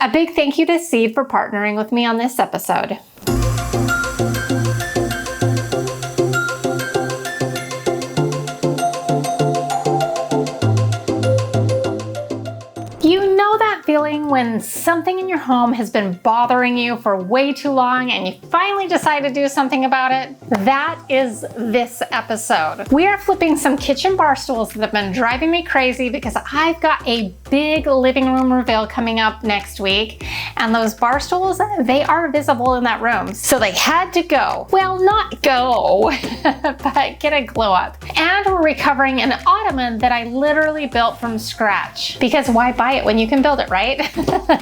A big thank you to Seed for partnering with me on this episode. You know that feeling when something in your home has been bothering you for way too long and you finally decide to do something about it? That is this episode. We are flipping some kitchen bar stools that have been driving me crazy because I've got a big living room reveal coming up next week, and those bar stools, they are visible in that room. So they had to go. Well, not go, but get a glow up. And we're recovering an ottoman that I literally built from scratch, because why buy it when you can build it, right?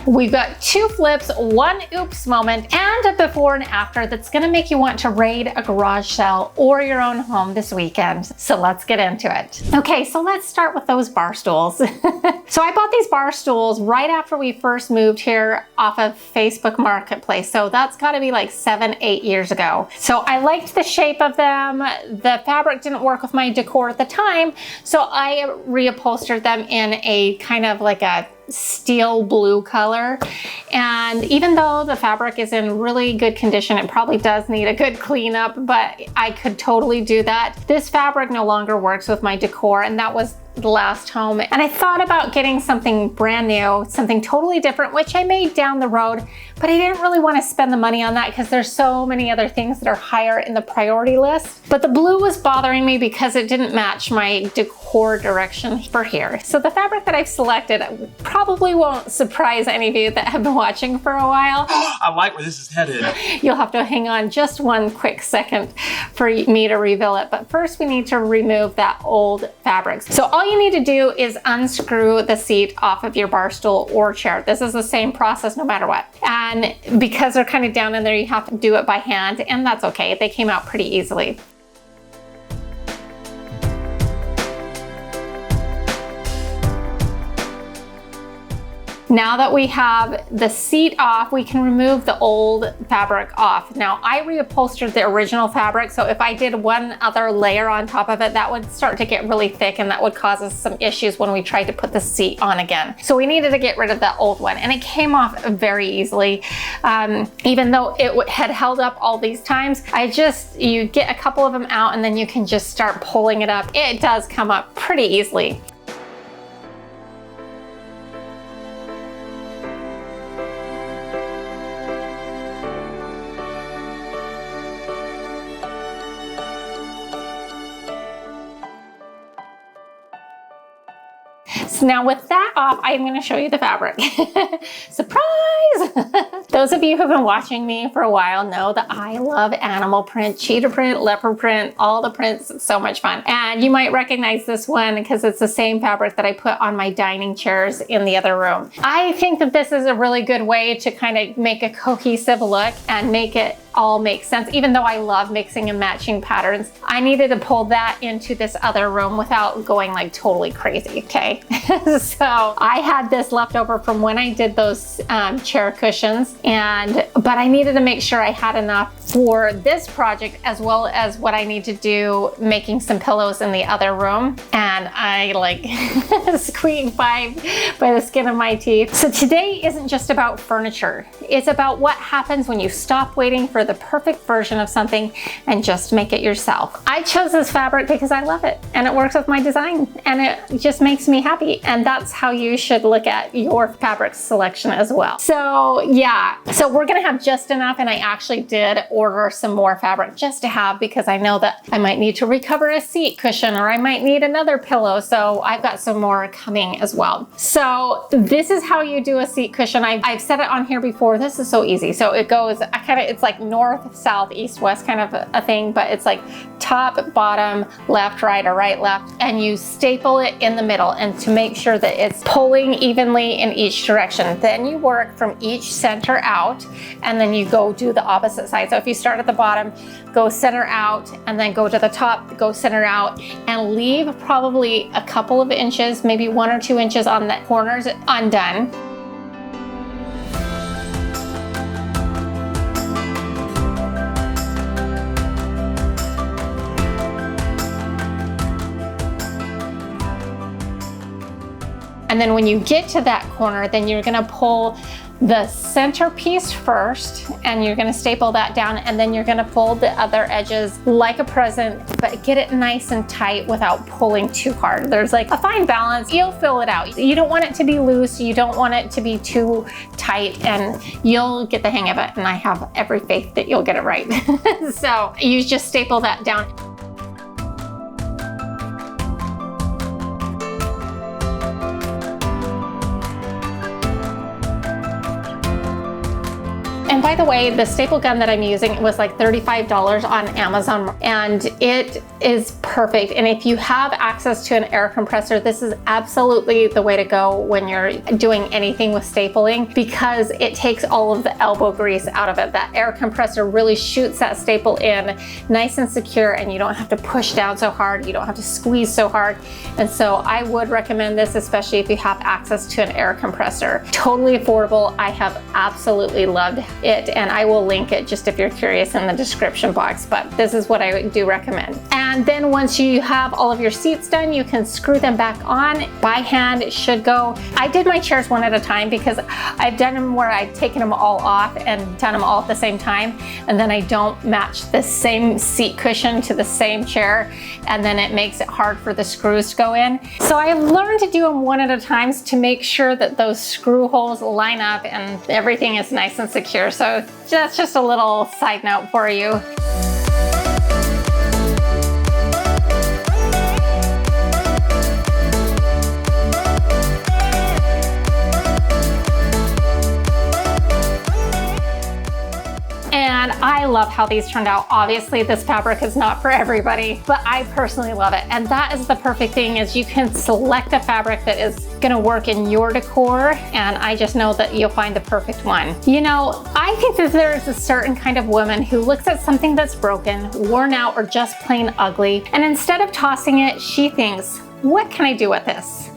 We've got 2 flips, 1 oops moment, and a before and after that's gonna make you want to raid a garage sale or your own home this weekend. So let's get into it. Okay, so let's start with those bar stools. So I bought these bar stools right after we first moved here off of Facebook Marketplace. So that's gotta be like 7-8 years ago. So I liked the shape of them. The fabric didn't work with my decor at the time, so I reupholstered them in a kind of like a steel blue color. And even though the fabric is in really good condition, it probably does need a good cleanup, but I could totally do that. This fabric no longer works with my decor, and that was the last home. And I thought about getting something brand new, something totally different, which I made down the road, but I didn't really want to spend the money on that because there's so many other things that are higher in the priority list. But the blue was bothering me because it didn't match my decor direction for here. So the fabric that I've selected probably won't surprise any of you that have been watching for a while. I like where this is headed. You'll have to hang on just one quick second for me to reveal it. But first we need to remove that old fabric. So all you need to do is unscrew the seat off of your bar stool or chair. This is the same process no matter what. And because they're kind of down in there, you have to do it by hand, and that's okay. They came out pretty easily. Now that we have the seat off, we can remove the old fabric off. Now, I reupholstered the original fabric, so if I did one other layer on top of it, that would start to get really thick, and that would cause us some issues when we tried to put the seat on again. So we needed to get rid of that old one, and it came off very easily. Even though it had held up all these times, you get a couple of them out, and then you can just start pulling it up. It does come up pretty easily. So now with that off, I'm going to show you the fabric. Surprise! Those of you who have been watching me for a while know that I love animal print, cheetah print, leopard print, all the prints. It's so much fun. And you might recognize this one because it's the same fabric that I put on my dining chairs in the other room. I think that this is a really good way to kind of make a cohesive look and make it all make sense. Even though I love mixing and matching patterns, I needed to pull that into this other room without going like totally crazy, okay? So I had this left over from when I did those chair cushions, but I needed to make sure I had enough for this project as well as what I need to do making some pillows in the other room. And I like squeaked by the skin of my teeth. So today isn't just about furniture. It's about what happens when you stop waiting for the perfect version of something and just make it yourself. I chose this fabric because I love it and it works with my design and it just makes me happy. And that's how you should look at your fabric selection as well. So yeah, so we're gonna have just enough, and I actually did order some more fabric just to have, because I know that I might need to recover a seat cushion or I might need another pillow. So I've got some more coming as well. So this is how you do a seat cushion. I've said it on here before. This is so easy. So it goes, it's like north, south, east, west kind of a thing, but it's like top, bottom, left, right, or right, left, and you staple it in the middle and to make sure that it's pulling evenly in each direction. Then you work from each center out, and then you go do the opposite side. So if you start at the bottom, go center out, and then go to the top, go center out, and leave probably a couple of inches, maybe 1 or 2 inches on the corners undone. And then when you get to that corner, then you're gonna pull the center piece first, and you're gonna staple that down, and then you're gonna fold the other edges like a present, but get it nice and tight without pulling too hard. There's like a fine balance. You'll fill it out. You don't want it to be loose. You don't want it to be too tight, and you'll get the hang of it. And I have every faith that you'll get it right. So you just staple that down. And by the way, the staple gun that I'm using was like $35 on Amazon, and it is perfect. And if you have access to an air compressor, this is absolutely the way to go when you're doing anything with stapling, because it takes all of the elbow grease out of it. That air compressor really shoots that staple in nice and secure, and you don't have to push down so hard. You don't have to squeeze so hard. And so I would recommend this, especially if you have access to an air compressor. Totally affordable. I have absolutely loved it, and I will link it just if you're curious in the description box, but this is what I do recommend. And then once you have all of your seats done, you can screw them back on by hand. It should go. I did my chairs one at a time because I've done them where I've taken them all off and done them all at the same time, and then I don't match the same seat cushion to the same chair, and then it makes it hard for the screws to go in. So I learned to do them one at a time to make sure that those screw holes line up and everything is nice and secure. So that's just a little side note for you. And I love how these turned out. Obviously, this fabric is not for everybody, but I personally love it. And that is the perfect thing, is you can select a fabric that is gonna work in your decor, and I just know that you'll find the perfect one. You know, I think that there's a certain kind of woman who looks at something that's broken, worn out, or just plain ugly, and instead of tossing it, she thinks, what can I do with this?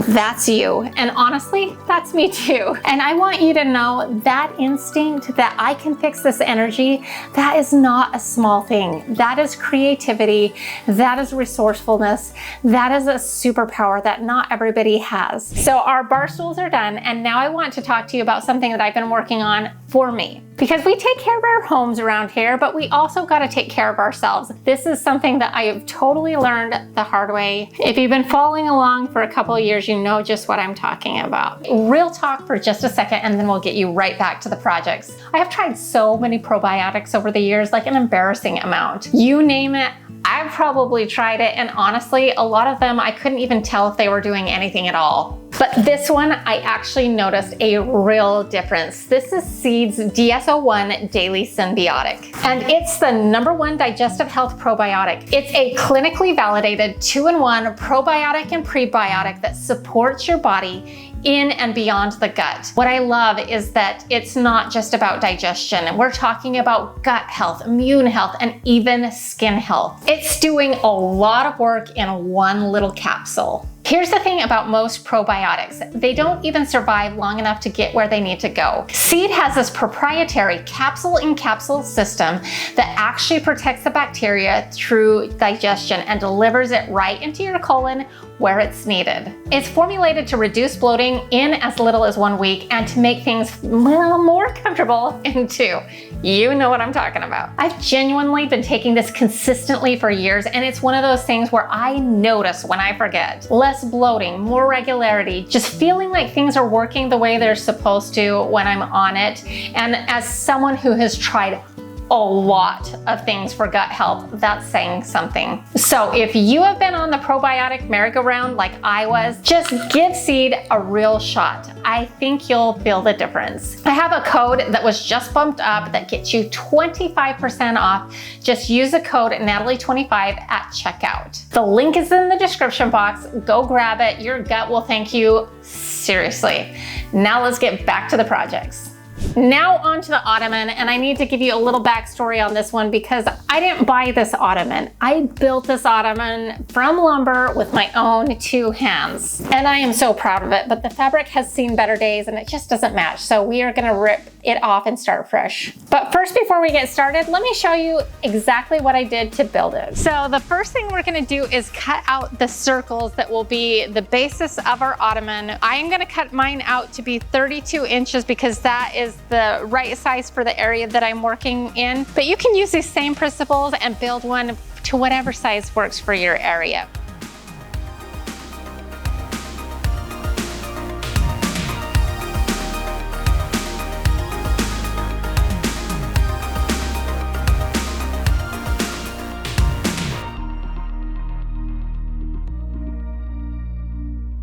That's you. And honestly, that's me too. And I want you to know that instinct that I can fix this energy, that is not a small thing. That is creativity. That is resourcefulness. That is a superpower that not everybody has. So our bar stools are done. And now I want to talk to you about something that I've been working on for me. Because we take care of our homes around here, but we also got to take care of ourselves. This is something that I have totally learned the hard way. If you've been following along for a couple of years, you know just what I'm talking about. Real talk for just a second, and then we'll get you right back to the projects. I have tried so many probiotics over the years, like an embarrassing amount. You name it, I've probably tried it, and honestly, a lot of them I couldn't even tell if they were doing anything at all. But this one, I actually noticed a real difference. This is Seed's DS-01 Daily Symbiotic, and it's the #1 digestive health probiotic. It's a clinically validated 2-in-1 probiotic and prebiotic that supports your body in and beyond the gut. What I love is that it's not just about digestion. We're talking about gut health, immune health, and even skin health. It's doing a lot of work in one little capsule. Here's the thing about most probiotics. They don't even survive long enough to get where they need to go. Seed has this proprietary capsule-in-capsule system that actually protects the bacteria through digestion and delivers it right into your colon where it's needed. It's formulated to reduce bloating in as little as 1 week and to make things, well, more comfortable in 2. You know what I'm talking about. I've genuinely been taking this consistently for years, and it's one of those things where I notice when I forget. Less bloating, more regularity, just feeling like things are working the way they're supposed to when I'm on it. And as someone who has tried a lot of things for gut health, that's saying something. So if you have been on the probiotic merry-go-round like I was, just give Seed a real shot. I think you'll feel the difference. I have a code that was just bumped up that gets you 25% off. Just use the code Natalie25 at checkout. The link is in the description box. Go grab it. Your gut will thank you. Seriously. Now let's get back to the projects. Now onto the ottoman, and I need to give you a little backstory on this one because I didn't buy this ottoman. I built this ottoman from lumber with my own 2 hands, and I am so proud of it, but the fabric has seen better days and it just doesn't match, so we are gonna rip it off and start fresh. But first, before we get started, let me show you exactly what I did to build it. So the first thing we're gonna do is cut out the circles that will be the basis of our ottoman. I am gonna cut mine out to be 32 inches because that is the right size for the area that I'm working in. But you can use these same principles and build one to whatever size works for your area.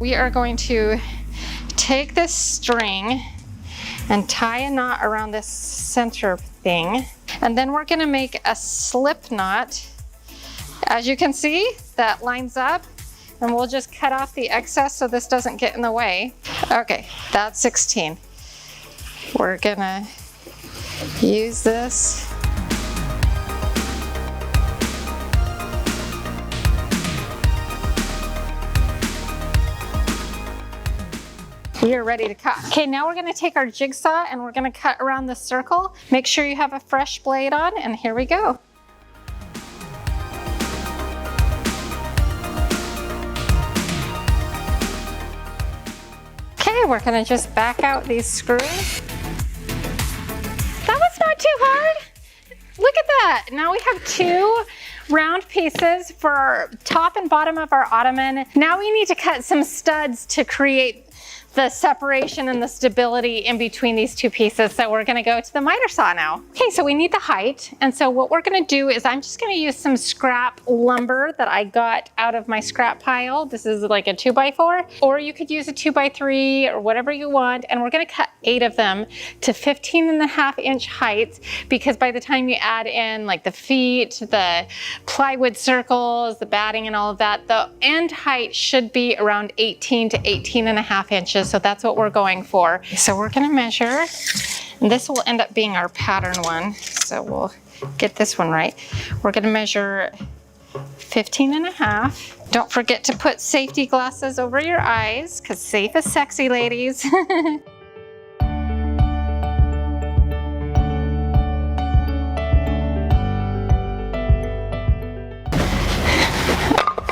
We are going to take this string and tie a knot around this center thing. And then we're gonna make a slip knot. As you can see, that lines up, and we'll just cut off the excess so this doesn't get in the way. Okay, that's 16. We're gonna use this. We are ready to cut. Okay, now we're gonna take our jigsaw and we're gonna cut around the circle. Make sure you have a fresh blade on, and here we go. Okay, we're gonna just back out these screws. That was not too hard. Look at that. Now we have 2 round pieces for our top and bottom of our ottoman. Now we need to cut some studs to create the separation and the stability in between these 2 pieces. So we're gonna go to the miter saw now. Okay, so we need the height. And so what we're gonna do is I'm just gonna use some scrap lumber that I got out of my scrap pile. This is like a 2x4, or you could use a 2x3 or whatever you want. And we're gonna cut 8 of them to 15.5-inch heights, because by the time you add in like the feet, the plywood circles, the batting and all of that, the end height should be around 18 to 18.5 inches. So that's what we're going for. So we're gonna measure, and this will end up being our pattern one. So we'll get this one right. We're gonna measure 15.5. Don't forget to put safety glasses over your eyes, because safe is sexy, ladies.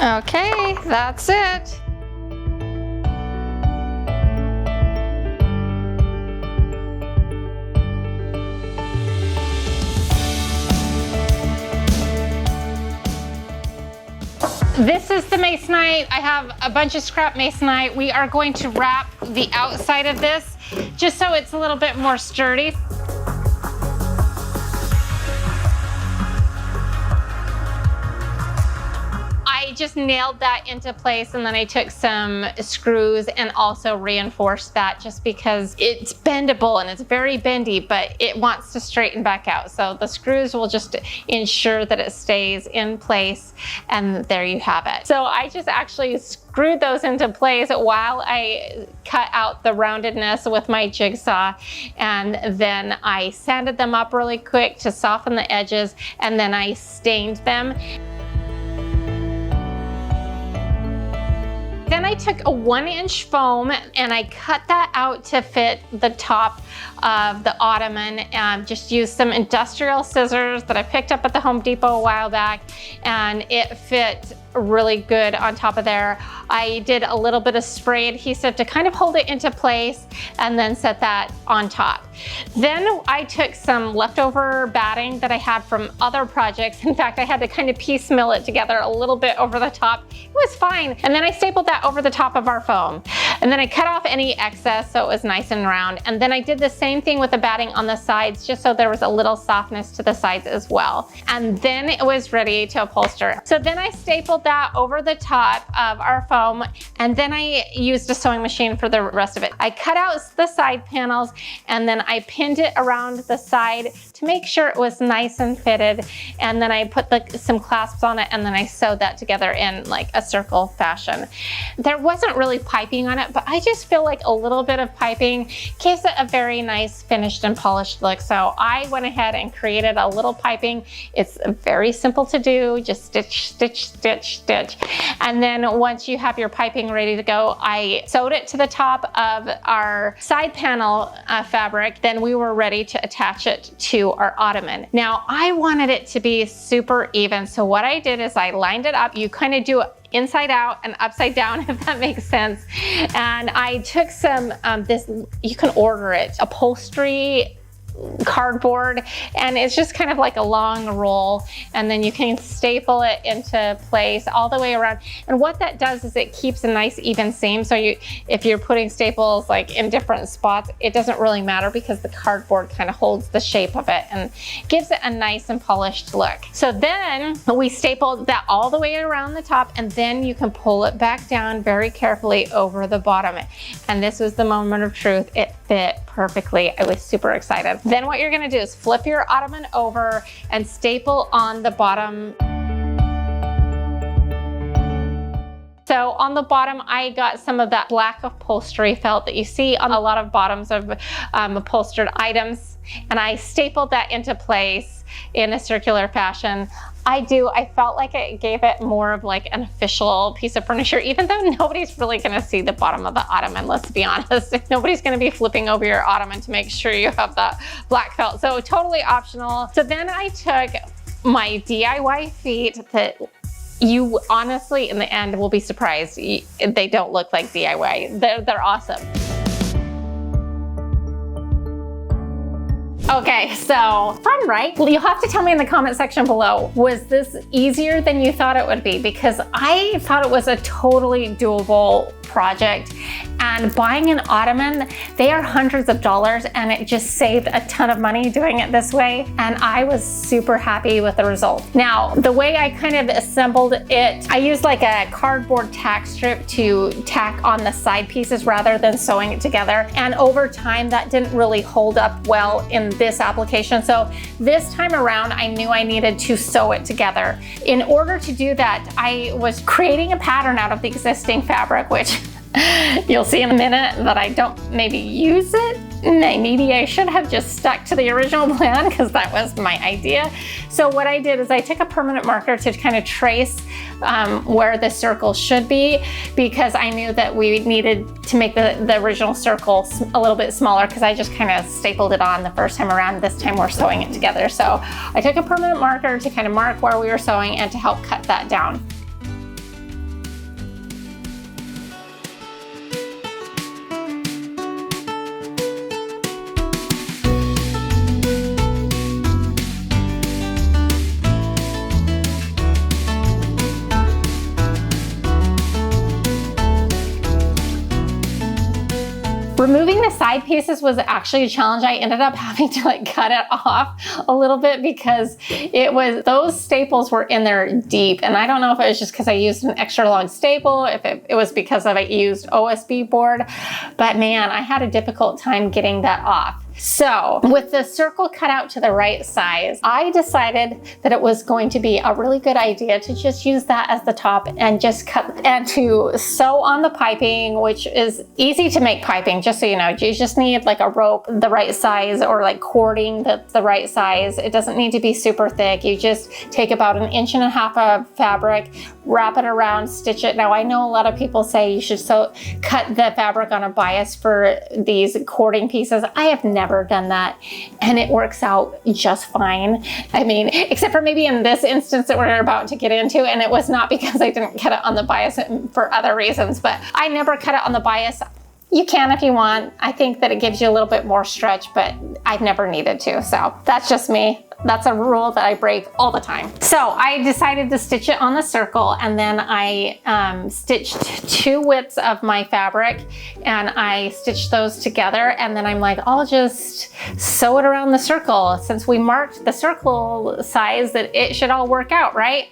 Okay, that's it. This is the masonite. I have a bunch of scrap masonite. We are going to wrap the outside of this just so it's a little bit more sturdy. I just nailed that into place, and then I took some screws and also reinforced that, just because it's bendable and it's very bendy, but it wants to straighten back out. So the screws will just ensure that it stays in place, and there you have it. So I just actually screwed those into place while I cut out the roundedness with my jigsaw, and then I sanded them up really quick to soften the edges, and then I stained them. Then I took a 1-inch foam and I cut that out to fit the top of the ottoman, and just used some industrial scissors that I picked up at the Home Depot a while back, and it fit really good on top of there. I did a little bit of spray adhesive to kind of hold it into place, and then set that on top. Then I took some leftover batting that I had from other projects. In fact, I had to kind of piecemeal it together a little bit over the top. It was fine. And then I stapled that over the top of our foam. And then I cut off any excess so it was nice and round. And then I did the same thing with the batting on the sides, just so there was a little softness to the sides as well. And then it was ready to upholster. So then I stapled that over the top of our foam, and then I used a sewing machine for the rest of it. I cut out the side panels, and then I pinned it around the side to make sure it was nice and fitted. And then I put some clasps on it, and then I sewed that together in like a circle fashion. There wasn't really piping on it, but I just feel like a little bit of piping gives it a very nice finished and polished look. So I went ahead and created a little piping. It's very simple to do, just stitch, stitch, stitch, stitch. And then once you have your piping ready to go, I sewed it to the top of our side panel fabric. Then we were ready to attach it to our ottoman. Now I wanted it to be super even. So what I did is I lined it up. You kind of do it inside out and upside down, if that makes sense. And I took some, you can order it, upholstery cardboard, and it's just kind of like a long roll, and then you can staple it into place all the way around. And what that does is it keeps a nice even seam. So if you're putting staples like in different spots, it doesn't really matter because the cardboard kind of holds the shape of it and gives it a nice and polished look. So then we stapled that all the way around the top, and then you can pull it back down very carefully over the bottom. And this was the moment of truth. It fit perfectly. I was super excited. Then what you're gonna do is flip your ottoman over and staple on the bottom. So on the bottom, I got some of that black upholstery felt that you see on a lot of bottoms of upholstered items, and I stapled that into place in a circular fashion. I felt like it gave it more of like an official piece of furniture, even though nobody's really gonna see the bottom of the ottoman, let's be honest. Nobody's gonna be flipping over your ottoman to make sure you have that black felt. So totally optional. So then I took my DIY feet that you honestly, in the end, will be surprised. They don't look like DIY. They're awesome. Okay, so fun, right? Well, you'll have to tell me in the comment section below, was this easier than you thought it would be? Because I thought it was a totally doable project. And buying an ottoman, they are hundreds of dollars, and it just saved a ton of money doing it this way. And I was super happy with the result. Now, the way I kind of assembled it, I used like a cardboard tack strip to tack on the side pieces rather than sewing it together. And over time, that didn't really hold up well in this application. So this time around, I knew I needed to sew it together. In order to do that, I was creating a pattern out of the existing fabric, which you'll see in a minute that I don't maybe use it. Maybe I should have just stuck to the original plan because that was my idea. So what I did is I took a permanent marker to kind of trace where the circle should be, because I knew that we needed to make the original circle a little bit smaller, because I just kind of stapled it on the first time around. This time we're sewing it together. So I took a permanent marker to kind of mark where we were sewing and to help cut that down. Removing the side pieces was actually a challenge. I ended up having to like cut it off a little bit because those staples were in there deep. And I don't know if it was just because I used an extra long staple, if it was because I used OSB board, but man, I had a difficult time getting that off. So with the circle cut out to the right size, I decided that it was going to be a really good idea to just use that as the top and just cut and to sew on the piping, which is easy to make piping, just so you know. You just need like a rope the right size, or like cording that's the right size. It doesn't need to be super thick. You just take about 1.5 inches of fabric, wrap it around, stitch it. Now I know a lot of people say you should cut the fabric on a bias for these cording pieces. I have never done that, and it works out just fine. I mean, except for maybe in this instance that we're about to get into, and it was not because I didn't cut it on the bias, for other reasons, but I never cut it on the bias. You can if you want. I think that it gives you a little bit more stretch, but I've never needed to, so that's just me. That's a rule that I break all the time. So I decided to stitch it on the circle, and then I stitched 2 widths of my fabric, and I stitched those together, and then I'm like, I'll just sew it around the circle. Since we marked the circle size, that it should all work out, right?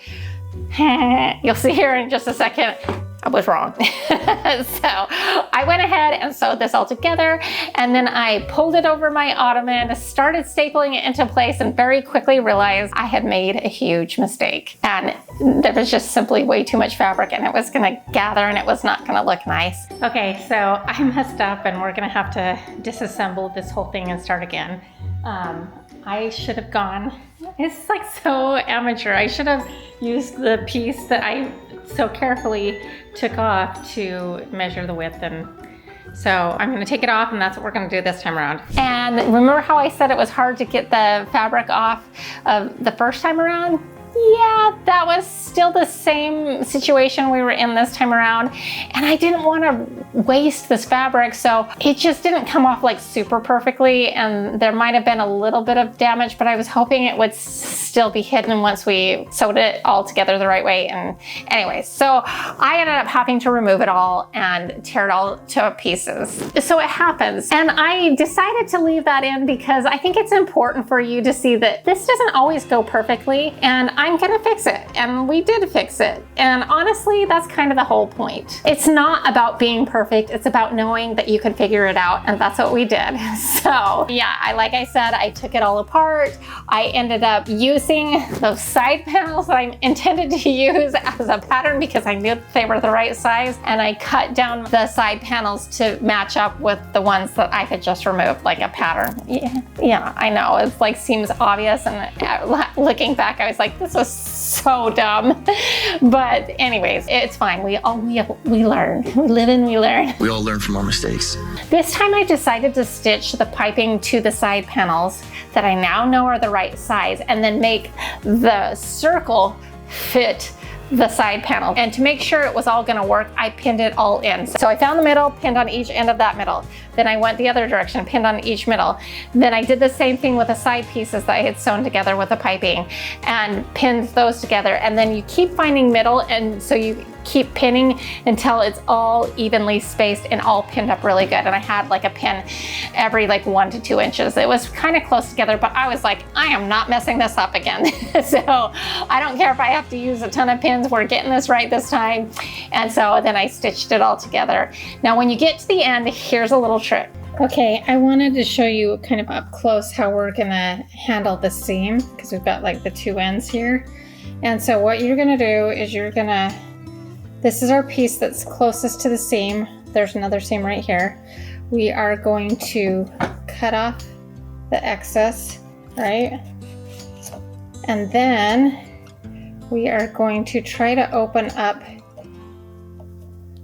You'll see here in just a second. I was wrong. So I went ahead and sewed this all together, and then I pulled it over my ottoman, started stapling it into place, and very quickly realized I had made a huge mistake. And there was just simply way too much fabric, and it was gonna gather and it was not gonna look nice. Okay, so I messed up and we're gonna have to disassemble this whole thing and start again. I should have gone, it's like so amateur. I should have used the piece that I so carefully took off to measure the width, and so I'm gonna take it off, and that's what we're gonna do this time around. And remember how I said it was hard to get the fabric off of the first time around? Yeah, that was still the same situation we were in this time around, and I didn't want to waste this fabric, so it just didn't come off like super perfectly, and there might have been a little bit of damage, but I was hoping it would still be hidden once we sewed it all together the right way. And anyway, so I ended up having to remove it all and tear it all to pieces. So it happens, and I decided to leave that in because I think it's important for you to see that this doesn't always go perfectly, and I'm gonna fix it. And we did fix it. And honestly, that's kind of the whole point. It's not about being perfect, it's about knowing that you can figure it out, and that's what we did. So yeah, like I said, I took it all apart. I ended up using those side panels that I intended to use as a pattern because I knew they were the right size, and I cut down the side panels to match up with the ones that I had just removed, like a pattern. Yeah, I know, it's like seems obvious, and looking back, I was like, this was so dumb. But anyways, it's fine. We learn. We live and we learn. We all learn from our mistakes. This time I decided to stitch the piping to the side panels that I now know are the right size, and then make the circle fit the side panel. And to make sure it was all gonna work, I pinned it all in. So I found the middle, pinned on each end of that middle. Then I went the other direction, pinned on each middle. Then I did the same thing with the side pieces that I had sewn together with the piping and pinned those together. And then you keep finding middle, and so you keep pinning until it's all evenly spaced and all pinned up really good. And I had like a pin every like 1 to 2 inches. It was kind of close together, but I was like, I am not messing this up again. So I don't care if I have to use a ton of pins, we're getting this right this time. And so then I stitched it all together. Now when you get to the end, here's a little trick. Okay, I wanted to show you kind of up close how we're gonna handle the seam, because we've got like the 2 ends here. And so what you're gonna do is this is our piece that's closest to the seam. There's another seam right here. We are going to cut off the excess, right? And then we are going to try to open up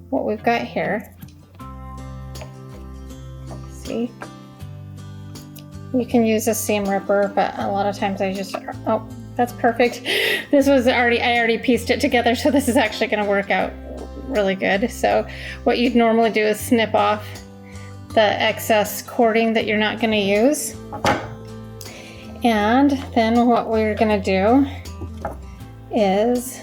what we've got here. See? You can use a seam ripper, but a lot of times oh, that's perfect. This was I already pieced it together, so this is actually gonna work out really good. So what you'd normally do is snip off the excess cording that you're not gonna use. And then what we're gonna do is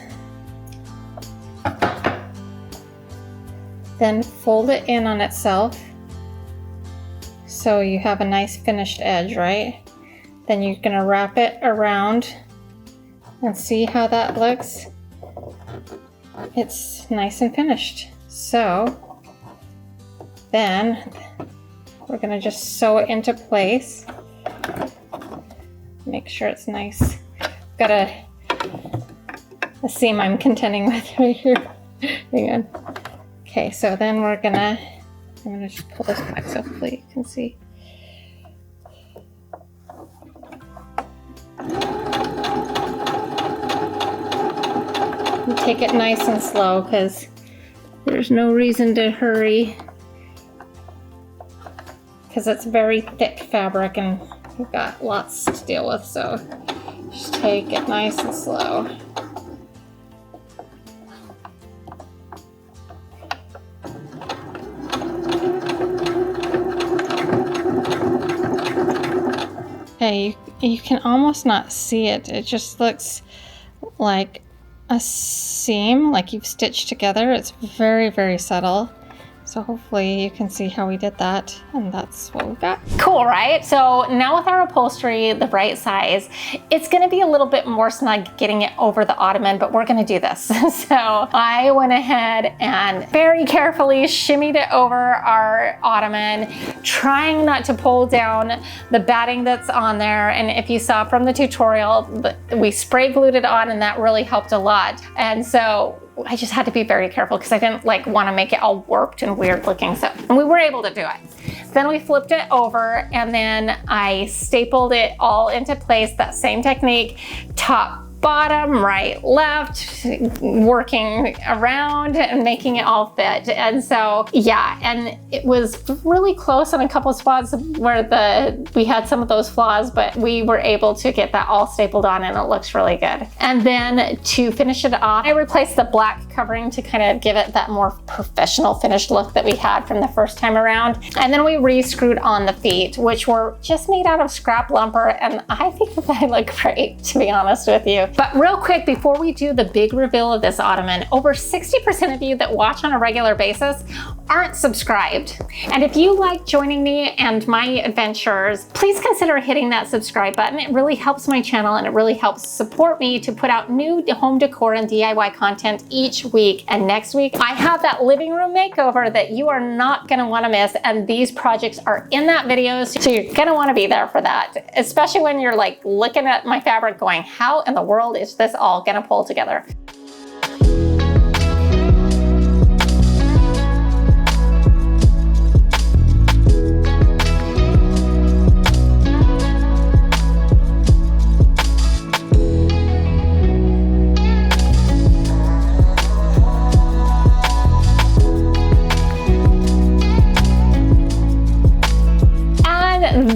then fold it in on itself so you have a nice finished edge, right? Then you're gonna wrap it around and see how that looks. It's nice and finished. So then we're gonna just sew it into place. Make sure it's nice. Got a seam I'm contending with right here. Hang on. Okay, so then I'm gonna just pull this back so hopefully you can see. Take it nice and slow because there's no reason to hurry, because it's very thick fabric and we've got lots to deal with, so just take it nice and slow. Okay, you can almost not see it. It just looks like a seam, like you've stitched together. It's very, very subtle. So hopefully you can see how we did that, and that's what we got. Cool, right? So now with our upholstery, the right size, it's gonna be a little bit more snug getting it over the ottoman, but we're gonna do this. So I went ahead and very carefully shimmied it over our ottoman, trying not to pull down the batting that's on there. And if you saw from the tutorial, we spray glued it on, and that really helped a lot. And so I just had to be very careful because I didn't want to make it all warped and weird looking. So, and we were able to do it. Then we flipped it over, and then I stapled it all into place, that same technique, top, bottom, right, left, working around and making it all fit. And so, yeah, and it was really close on a couple of spots where we had some of those flaws, but we were able to get that all stapled on, and it looks really good. And then to finish it off, I replaced the black covering to kind of give it that more professional finished look that we had from the first time around. And then we re-screwed on the feet, which were just made out of scrap lumber, and I think that they look great, to be honest with you. But real quick, before we do the big reveal of this ottoman, over 60% of you that watch on a regular basis aren't subscribed. And if you like joining me and my adventures, please consider hitting that subscribe button. It really helps my channel, and it really helps support me to put out new home decor and DIY content each week. And next week, I have that living room makeover that you are not gonna wanna miss. And these projects are in that video, so you're gonna wanna be there for that. Especially when you're looking at my fabric going, how in the world is this all gonna pull together?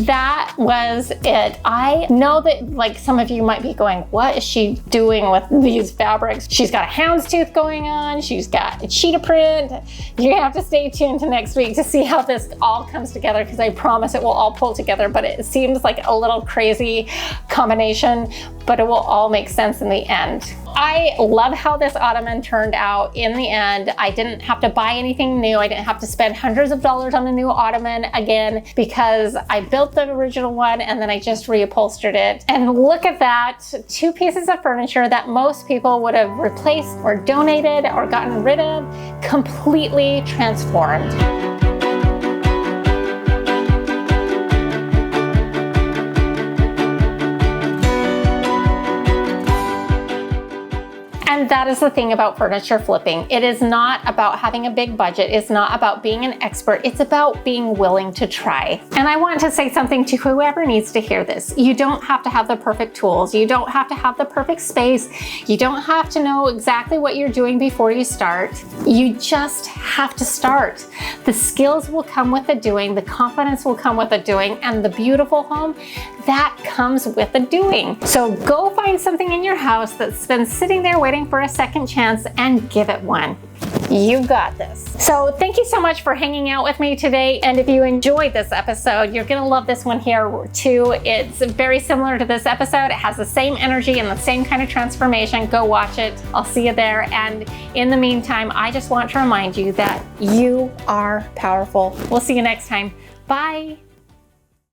That was it. I know that some of you might be going, what is she doing with these fabrics? She's got a houndstooth going on. She's got a cheetah print. You're gonna have to stay tuned to next week to see how this all comes together, because I promise it will all pull together, but it seems like a little crazy combination, but it will all make sense in the end. I love how this ottoman turned out in the end. I didn't have to buy anything new. I didn't have to spend hundreds of dollars on a new ottoman again, because I built the original one and then I just reupholstered it. And look at that, 2 pieces of furniture that most people would have replaced or donated or gotten rid of, completely transformed. And that is the thing about furniture flipping. It is not about having a big budget. It's not about being an expert. It's about being willing to try. And I want to say something to whoever needs to hear this. You don't have to have the perfect tools. You don't have to have the perfect space. You don't have to know exactly what you're doing before you start. You just have to start. The skills will come with the doing. The confidence will come with the doing. And the beautiful home, that comes with the doing. So go find something in your house that's been sitting there waiting for a second chance and give it one. You got this. So thank you so much for hanging out with me today. And if you enjoyed this episode, you're gonna love this one here too. It's very similar to this episode. It has the same energy and the same kind of transformation. Go watch it. I'll see you there. And in the meantime, I just want to remind you that you are powerful. We'll see you next time. Bye.